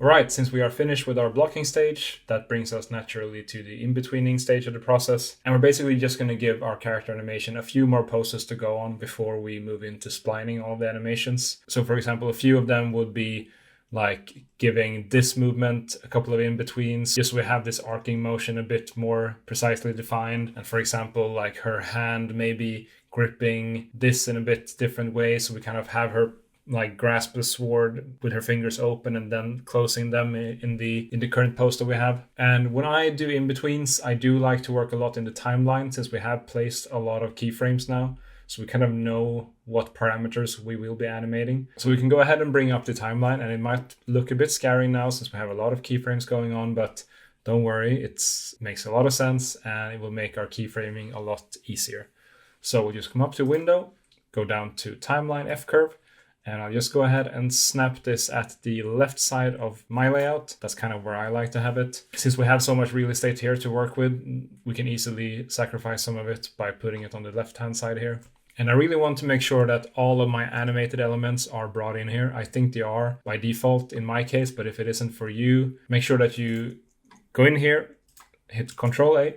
All right, since we are finished with our blocking stage, that brings us naturally to the in-betweening stage of the process. And we're basically just going to give our character animation a few more poses to go on before we move into splining all the animations. So for example, a few of them would be like giving this movement a couple of in-betweens, just so we have this arcing motion a bit more precisely defined. And for example, like her hand maybe gripping this in a bit different way, so we kind of have her like grasp the sword with her fingers open and then closing them in the current pose that we have. And when I do in-betweens, I do like to work a lot in the timeline, since we have placed a lot of keyframes now. So we kind of know what parameters we will be animating. So we can go ahead and bring up the timeline, and it might look a bit scary now since we have a lot of keyframes going on, but don't worry, it makes a lot of sense and it will make our keyframing a lot easier. So we'll just come up to Window, go down to Timeline F-curve, and I'll just go ahead and snap this at the left side of my layout. That's kind of where I like to have it. Since we have so much real estate here to work with, we can easily sacrifice some of it by putting it on the left-hand side here. And I really want to make sure that all of my animated elements are brought in here. I think they are by default in my case, but if it isn't for you, make sure that you go in here, hit Control A,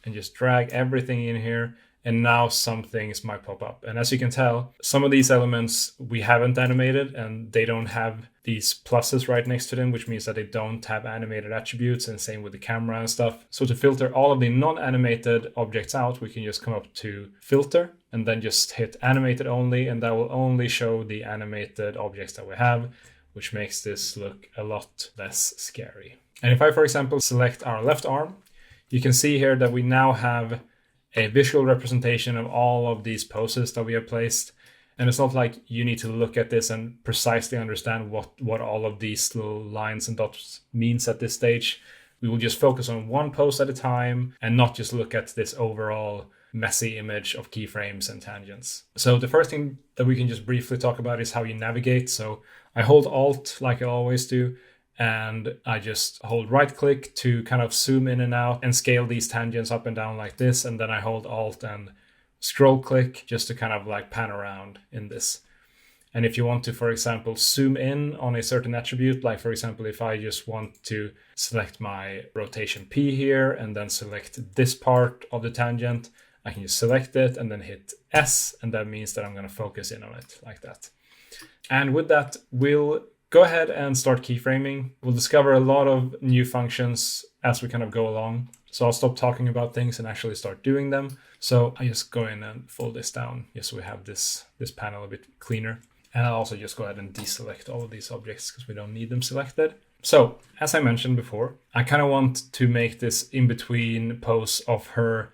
and just drag everything in here. And now some things might pop up. And as you can tell, some of these elements we haven't animated, and they don't have these pluses right next to them, which means that they don't have animated attributes, and same with the camera and stuff. So to filter all of the non-animated objects out, we can just come up to Filter and then just hit Animated Only, and that will only show the animated objects that we have, which makes this look a lot less scary. And if I, for example, select our left arm, you can see here that we now have a visual representation of all of these poses that we have placed. And it's not like you need to look at this and precisely understand what all of these little lines and dots means at this stage. We will just focus on one pose at a time and not just look at this overall messy image of keyframes and tangents. So the first thing that we can just briefly talk about is how you navigate. So I hold Alt like I always do, and I just hold right click to kind of zoom in and out and scale these tangents up and down like this. And then I hold Alt and scroll click just to kind of like pan around in this. And if you want to, for example, zoom in on a certain attribute, like for example, if I just want to select my rotation P here and then select this part of the tangent, I can just select it and then hit S, and that means that I'm going to focus in on it like that. And with that, we'll go ahead and start keyframing. We'll discover a lot of new functions as we kind of go along. So I'll stop talking about things and actually start doing them. So I just go in and fold this down just so we have this panel a bit cleaner. And I'll also just go ahead and deselect all of these objects because we don't need them selected. So as I mentioned before, I kind of want to make this in-between pose of her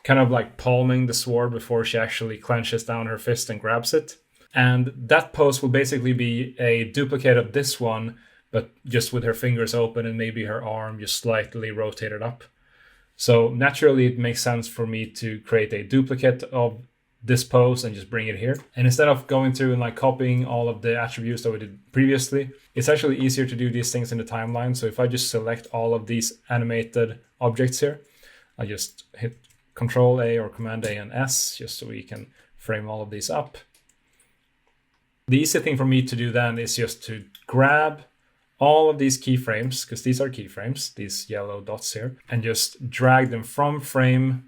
kind of like palming the sword before she actually clenches down her fist and grabs it. And that pose will basically be a duplicate of this one, but just with her fingers open and maybe her arm just slightly rotated up. So naturally, it makes sense for me to create a duplicate of this pose and just bring it here. And instead of going through and like copying all of the attributes that we did previously, it's actually easier to do these things in the timeline. So if I just select all of these animated objects here, I just hit Control A or Command A and S just so we can frame all of these up. The easy thing for me to do then is just to grab all of these keyframes, because these are keyframes, these yellow dots here, and just drag them from frame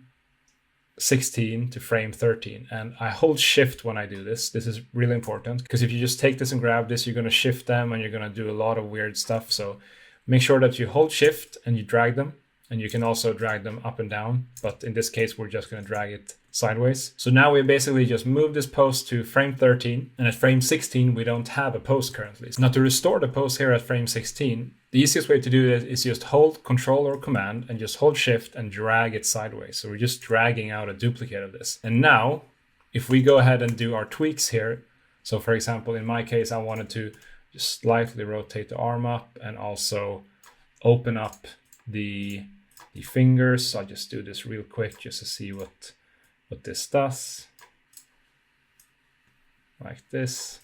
16 to frame 13. And I hold shift when I do this. This is really important, because if you just take this and grab this, you're going to shift them and you're going to do a lot of weird stuff. So make sure that you hold shift and you drag them, and you can also drag them up and down. But in this case, we're just going to drag it sideways. So now we basically just move this pose to frame 13, and at frame 16 we don't have a pose currently. So now to restore the pose here at frame 16, the easiest way to do it is just hold Control or Command and just hold Shift and drag it sideways. So we're just dragging out a duplicate of this. And now if we go ahead and do our tweaks here, so for example in my case I wanted to just slightly rotate the arm up and also open up the fingers. So I'll just do this real quick just to see what this does, like this.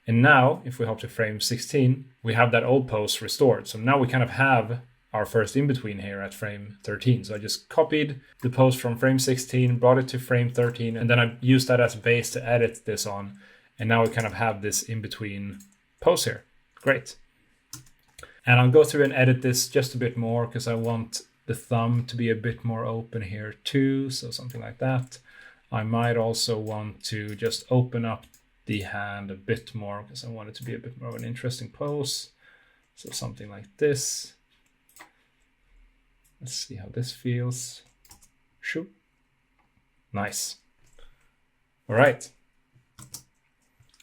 And now if we hop to frame 16, we have that old pose restored. So now we kind of have our first in-between here at frame 13. So I just copied the pose from frame 16, brought it to frame 13, and then I used that as base to edit this on. And now we kind of have this in-between pose here. Great. And I'll go through and edit this just a bit more because I want the thumb to be a bit more open here too. So something like that. I might also want to just open up the hand a bit more because I want it to be a bit more of an interesting pose. So something like this. Let's see how this feels. Shoot. Nice. All right.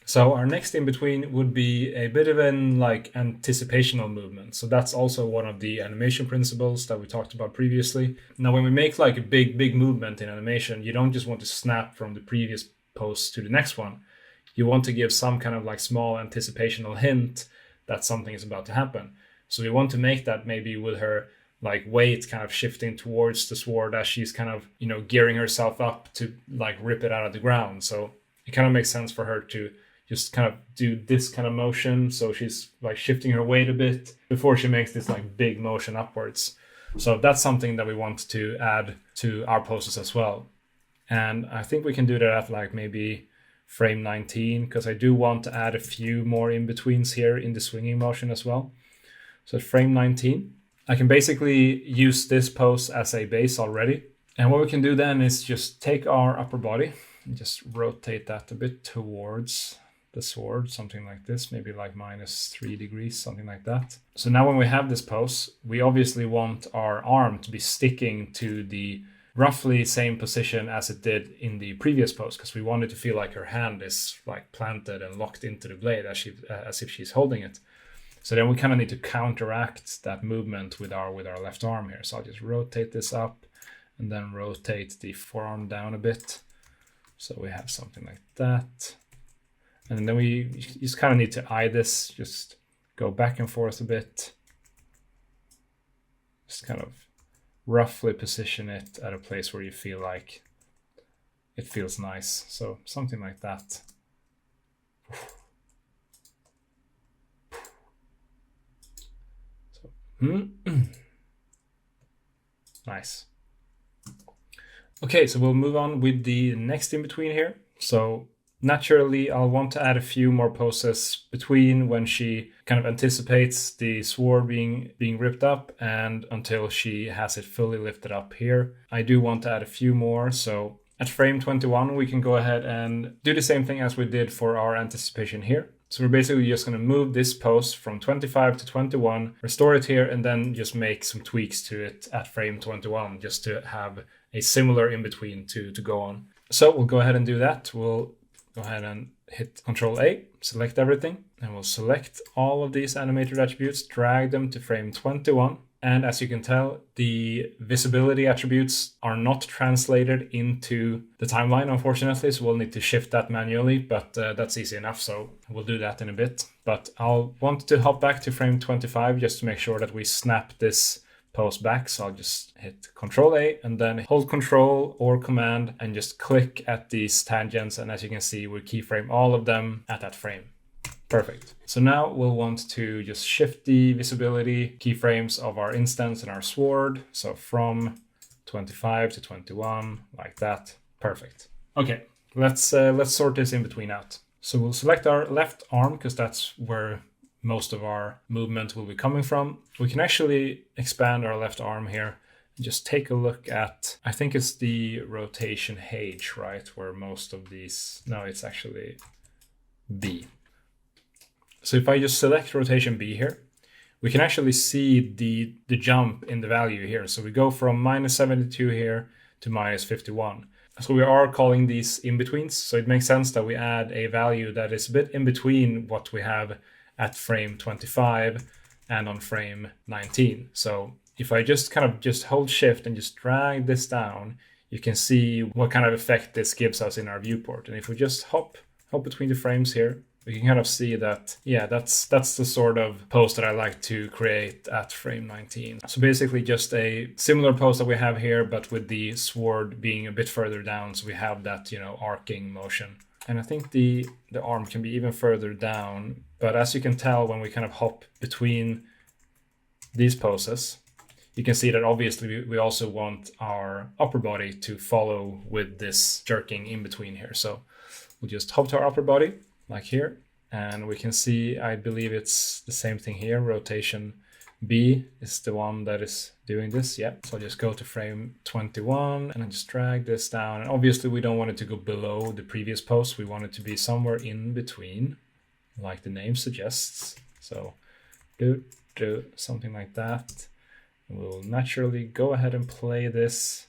So our next in between would be a bit of an like anticipational movement. So that's also one of the animation principles that we talked about previously. Now, when we make like a big movement in animation, you don't just want to snap from the previous pose to the next one. You want to give some kind of like small anticipational hint that something is about to happen. So we want to make that maybe with her like weight kind of shifting towards the sword as she's kind of, you know, gearing herself up to like rip it out of the ground. So it kind of makes sense for her to just kind of do this kind of motion. So she's like shifting her weight a bit before she makes this like big motion upwards. So that's something that we want to add to our poses as well. And I think we can do that at like maybe frame 19, because I do want to add a few more in-betweens here in the swinging motion as well. So at frame 19, I can basically use this pose as a base already. And what we can do then is just take our upper body and just rotate that a bit towards the sword, something like this, maybe like -3 degrees, something like that. So now when we have this pose, we obviously want our arm to be sticking to the roughly same position as it did in the previous pose, because we want it to feel like her hand is like planted and locked into the blade as if she's holding it. So then we kind of need to counteract that movement with our left arm here. So I'll just rotate this up and then rotate the forearm down a bit. So we have something like that. And then we just kind of need to eye this, just go back and forth a bit. Just kind of roughly position it at a place where you feel like it feels nice. So something like that. Nice. Okay, so we'll move on with the next in between here. So naturally, I'll want to add a few more poses between when she kind of anticipates the sword being ripped up and until she has it fully lifted up here. I do want to add a few more. So at frame 21, we can go ahead and do the same thing as we did for our anticipation here. So we're basically just going to move this pose from 25 to 21, restore it here, and then just make some tweaks to it at frame 21 just to have a similar in-between to go on. So we'll go ahead and do that. We'll go ahead and hit Control A, select everything, and we'll select all of these animated attributes, drag them to frame 21. And as you can tell, the visibility attributes are not translated into the timeline, unfortunately, so we'll need to shift that manually, but that's easy enough, so we'll do that in a bit. But I'll want to hop back to frame 25 just to make sure that we snap this pose back. So I'll just hit Control A and then hold Control or Command and just click at these tangents. And as you can see, we keyframe all of them at that frame. Perfect. So now we'll want to just shift the visibility keyframes of our instance and our sword. So from 25 to 21, like that. Perfect. Okay, let's sort this in between out. So we'll select our left arm because that's where most of our movement will be coming from. We can actually expand our left arm here and just take a look at, I think it's the rotation H, right? Where most of these, no, it's actually B. So if I just select rotation B here, we can actually see the jump in the value here. So we go from -72 here to -51. So we are calling these in-betweens. So it makes sense that we add a value that is a bit in between what we have at frame 25 and on frame 19. So if I just kind of just hold shift and just drag this down, you can see what kind of effect this gives us in our viewport. And if we just hop between the frames here, we can kind of see that, yeah, that's the sort of pose that I like to create at frame 19. So basically just a similar pose that we have here, but with the sword being a bit further down. So we have that, you know, arcing motion. And I think the arm can be even further down. But as you can tell, when we kind of hop between these poses, you can see that obviously we also want our upper body to follow with this jerking in between here. So we'll just hop to our upper body, like here, and we can see, I believe it's the same thing here, rotation B is the one that is doing this. Yep. So I'll just go to frame 21 and I just drag this down. And obviously we don't want it to go below the previous post. We want it to be somewhere in between, like the name suggests. So do something like that. And we'll naturally go ahead and play this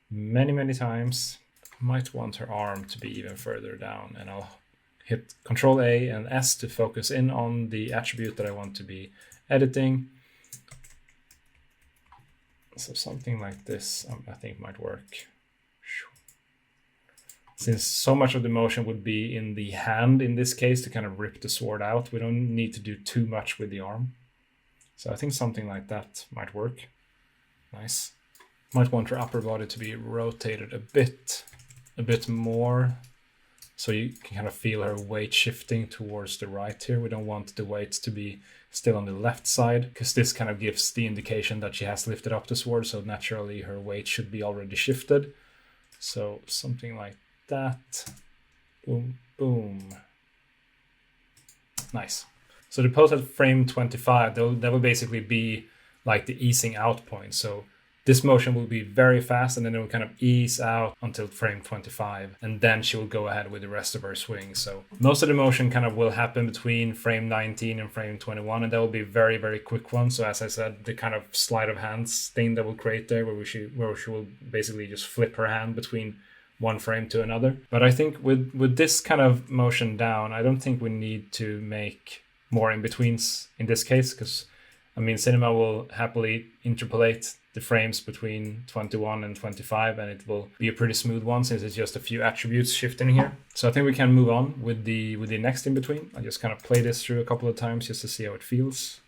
many times. Might want her arm to be even further down, and I'll hit Control A and S to focus in on the attribute that I want to be editing. So something like this, I think might work. Since so much of the motion would be in the hand in this case to kind of rip the sword out, we don't need to do too much with the arm. So I think something like that might work. Nice. Might want her upper body to be rotated a bit more, so you can kind of feel her weight shifting towards the right here. We don't want the weight to be still on the left side, because this kind of gives the indication that she has lifted up the sword, so naturally her weight should be already shifted. So something like that. Boom, boom. Nice. So the pose at frame 25, that will basically be like the easing out point. So this motion will be very fast, and then it will kind of ease out until frame 25, and then she will go ahead with the rest of her swing. So most of the motion kind of will happen between frame 19 and frame 21, and that will be very quick one. So as I said, the kind of sleight of hands thing that will create there, where she will basically just flip her hand between one frame to another. But I think with this kind of motion down, I don't think we need to make more in-betweens in this case, because I mean, Cinema will happily interpolate the frames between 21 and 25, and it will be a pretty smooth one since it's just a few attributes shifting here. So I think we can move on with the next in between. I'll just kind of play this through a couple of times just to see how it feels.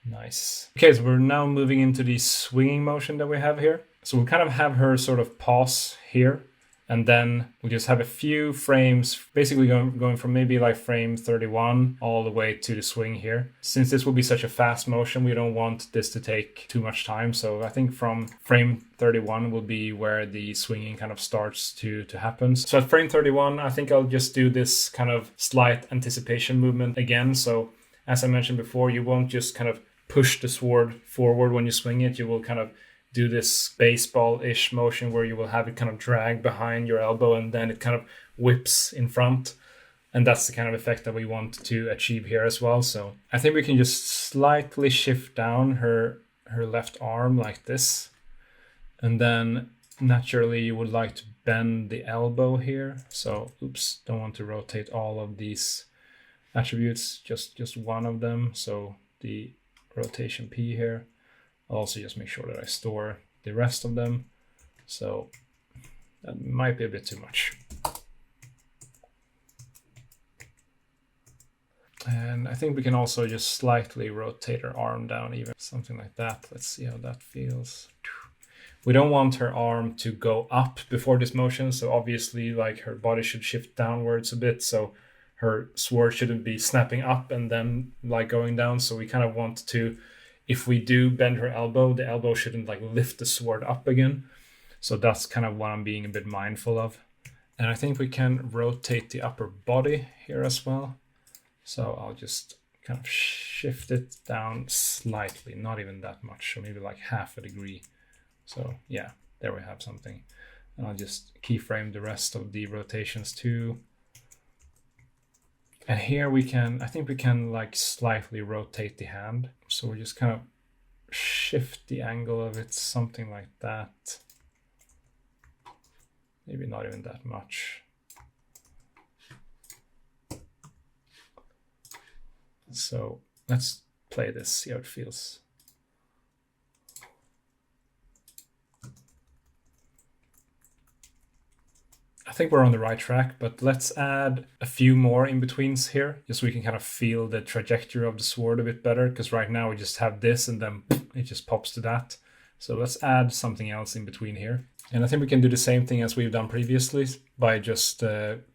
Nice. Okay, so we're now moving into the swinging motion that we have here. So we'll kind of have her sort of pause here, and then we'll just have a few frames, basically going from maybe like frame 31 all the way to the swing here. Since this will be such a fast motion, we don't want this to take too much time. So I think from frame 31 will be where the swinging kind of starts to happen. So at frame 31, I think I'll just do this kind of slight anticipation movement again. So as I mentioned before, you won't just kind of push the sword forward when you swing it. You will kind of do this baseball-ish motion where you will have it kind of drag behind your elbow, and then it kind of whips in front. And that's the kind of effect that we want to achieve here as well. So I think we can just slightly shift down her left arm like this. And then naturally you would like to bend the elbow here. So oops, don't want to rotate all of these attributes, just one of them. So the rotation P here. I'll also just make sure that I store the rest of them. So that might be a bit too much. And I think we can also just slightly rotate her arm down, even something like that. Let's see how that feels. We don't want her arm to go up before this motion. So obviously like her body should shift downwards a bit. So her sword shouldn't be snapping up and then like going down. So we kind of want to, if we do bend her elbow, the elbow shouldn't like lift the sword up again. So that's kind of what I'm being a bit mindful of. And I think we can rotate the upper body here as well. So I'll just kind of shift it down slightly, not even that much, so maybe like half a degree. So yeah, there we have something. And I'll just keyframe the rest of the rotations too. And here we can, I think we can like slightly rotate the hand. So we just kind of shift the angle of it, something like that. Maybe not even that much. So let's play this, see how it feels. I think we're on the right track, but let's add a few more in-betweens here, just so we can kind of feel the trajectory of the sword a bit better, because right now we just have this and then it just pops to that. So let's add something else in between here. And I think we can do the same thing as we've done previously by just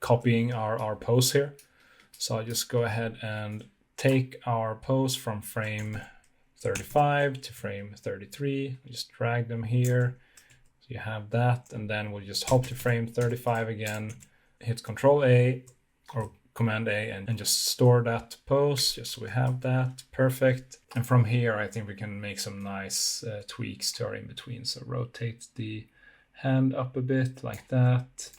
copying our pose here. So I'll just go ahead and take our pose from frame 35 to frame 33. Just drag them here. So you have that, and then we'll just hop to frame 35 again, hit Control A, or Command A and just store that pose, just so we have that. Perfect. And from here, I think we can make some nice tweaks to our in-between. So rotate the hand up a bit like that.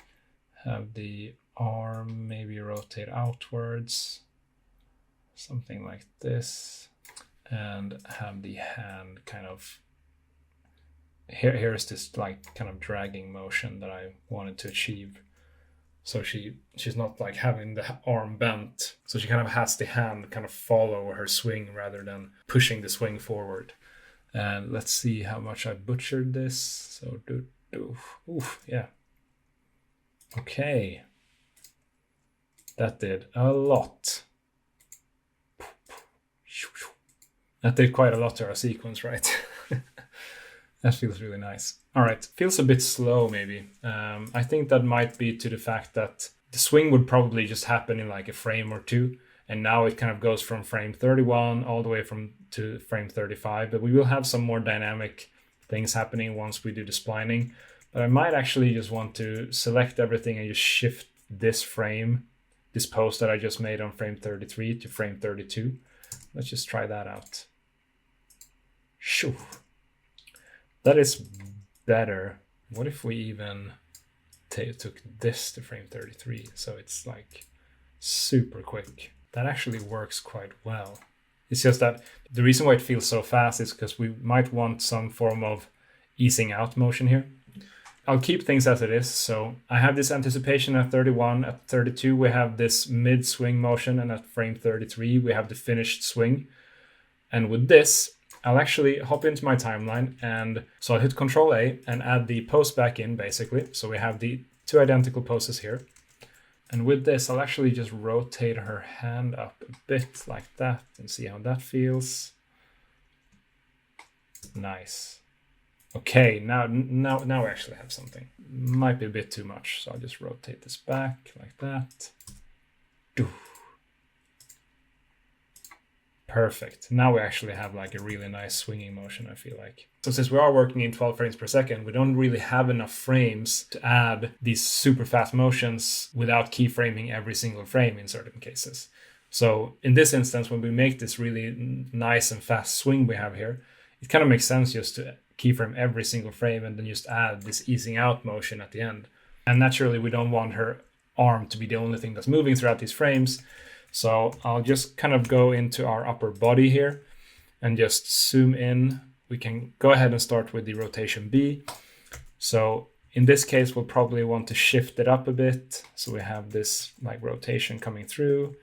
Have the arm maybe rotate outwards, something like this. And have the hand kind of, here's this like kind of dragging motion that I wanted to achieve. So she's not like having the arm bent. So she kind of has the hand kind of follow her swing rather than pushing the swing forward. And let's see how much I butchered this. So oof, yeah. Okay. That did a lot. That did quite a lot to our sequence, right? That feels really nice. All right, feels a bit slow maybe. I think that might be to the fact that the swing would probably just happen in like a frame or two, and now it kind of goes from frame 31 all the way to frame 35, but we will have some more dynamic things happening once we do the splining. But I might actually just want to select everything and just shift this frame, this pose that I just made on frame 33 to frame 32. Let's just try that out. Shoo. That is better. What if we even took this to frame 33? So it's like super quick. That actually works quite well. It's just that the reason why it feels so fast is because we might want some form of easing out motion here. I'll keep things as it is. So I have this anticipation at 31. At 32, we have this mid swing motion. And at frame 33, we have the finished swing. And with this, I'll actually hop into my timeline, and so I'll hit Control A and add the pose back in basically. So we have the two identical poses here. And with this, I'll actually just rotate her hand up a bit like that and see how that feels. Nice. Okay, now we actually have something. Might be a bit too much, so I'll just rotate this back like that. Perfect. Now we actually have like a really nice swinging motion, I feel like. So since we are working in 12 frames per second, we don't really have enough frames to add these super fast motions without keyframing every single frame in certain cases. So in this instance, when we make this really nice and fast swing we have here, it kind of makes sense just to keyframe every single frame and then just add this easing out motion at the end. And naturally, we don't want her arm to be the only thing that's moving throughout these frames. So I'll just kind of go into our upper body here and just zoom in. We can go ahead and start with the rotation B. So in this case, we'll probably want to shift it up a bit. So we have this like rotation coming through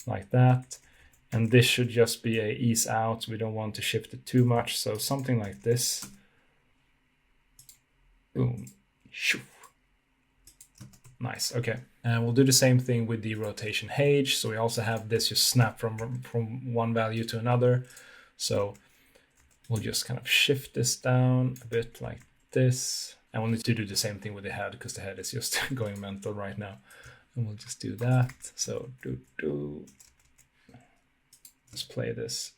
like that. And this should just be a ease out. We don't want to shift it too much. So something like this. Boom. Shoo. Nice. Okay. And we'll do the same thing with the rotation H. So we also have this just snap from one value to another. So we'll just kind of shift this down a bit like this. And we'll need to do the same thing with the head because the head is just going mental right now. And we'll just do that. So let's play this.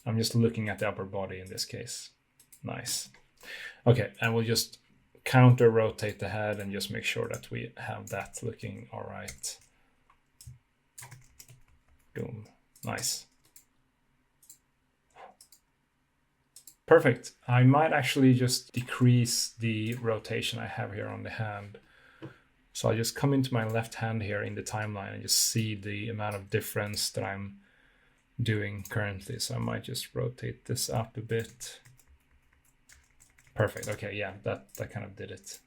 I'm just looking at the upper body in this case. Nice. Okay, and we'll just counter rotate the head and just make sure that we have that looking all right. Boom. Nice. Perfect. I might actually just decrease the rotation I have here on the hand. So I'll just come into my left hand here in the timeline and just see the amount of difference that I'm doing currently. So I might just rotate this up a bit. Perfect. Okay, yeah, that kind of did it.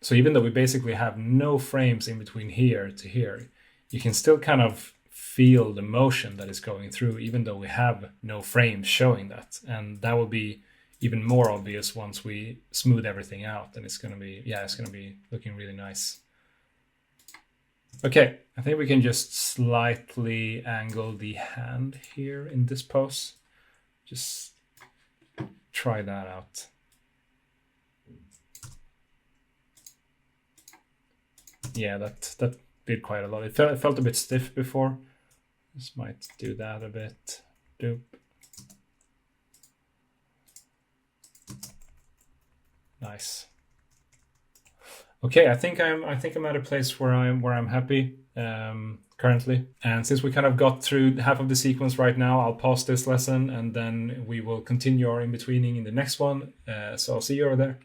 So even though we basically have no frames in between here to here, you can still kind of feel the motion that is going through, even though we have no frames showing that. And that will be even more obvious once we smooth everything out. And it's going to be looking really nice. Okay, I think we can just slightly angle the hand here in this pose. Just try that out. Yeah, that did quite a lot. It felt a bit stiff before. This might do that a bit. Doop. Nice. Okay, I think I'm at a place where I'm happy currently. And since we kind of got through half of the sequence right now, I'll pause this lesson and then we will continue our in-betweening in the next one. So I'll see you over there.